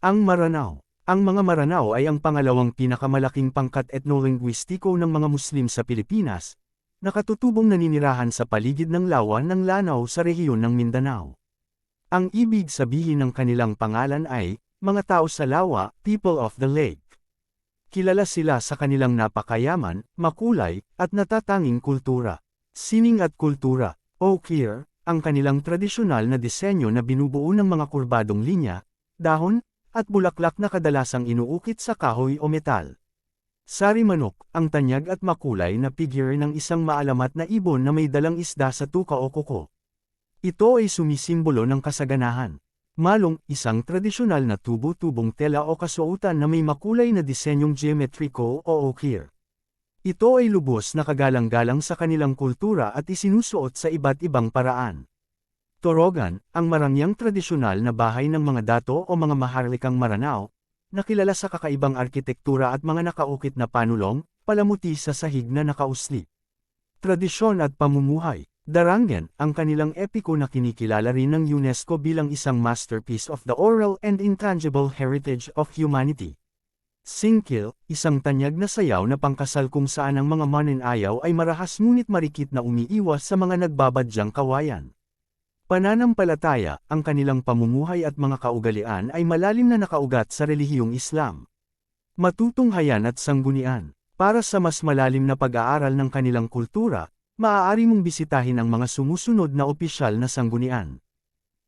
Ang Maranao. Ang mga Maranao ay ang pangalawang pinakamalaking pangkat etnolinguistiko ng mga Muslim sa Pilipinas, nakatutubong naninirahan sa paligid ng lawa ng Lanao sa rehiyon ng Mindanao. Ang ibig sabihin ng kanilang pangalan ay, mga tao sa lawa, people of the lake. Kilala sila sa kanilang napakayaman, makulay, at natatanging kultura. Sining at kultura, o clear, ang kanilang tradisyonal na disenyo na binubuo ng mga kurbadong linya, dahon, at bulaklak na kadalasang inuukit sa kahoy o metal. Sari manok, ang tanyag at makulay na figure ng isang maalamat na ibon na may dalang isda sa tuka o kuko. Ito ay sumisimbolo ng kasaganahan. Malong, isang tradisyonal na tubo-tubong tela o kasuotan na may makulay na disenyong geometriko o okir. Ito ay lubos na kagalang-galang sa kanilang kultura at isinusuot sa iba't ibang paraan. Torogan, ang marangyang tradisyonal na bahay ng mga dato o mga maharlikang Maranao, nakilala sa kakaibang arkitektura at mga nakaukit na panulong, palamuti sa sahig na nakausli. Tradisyon at pamumuhay. Darangen, ang kanilang epiko na kinikilala rin ng UNESCO bilang isang masterpiece of the oral and intangible heritage of humanity. Singkil, isang tanyag na sayaw na pangkasal kung saan ang mga mananayaw ay marahas ngunit marikit na umiiwas sa mga nagbabadyang kawayan. Pananampalataya, ang kanilang pamumuhay at mga kaugalian ay malalim na nakaugat sa relihiyong Islam. Matutunghayan at sanggunian. Para sa mas malalim na pag-aaral ng kanilang kultura, maaari mong bisitahin ang mga sumusunod na opisyal na sanggunian.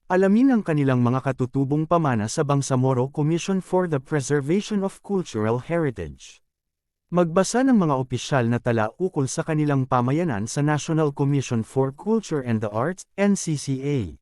Alamin ang kanilang mga katutubong pamana sa Bangsamoro Commission for the Preservation of Cultural Heritage. Magbasa ng mga opisyal na tala ukol sa kanilang pamayanan sa National Commission for Culture and the Arts, NCCA.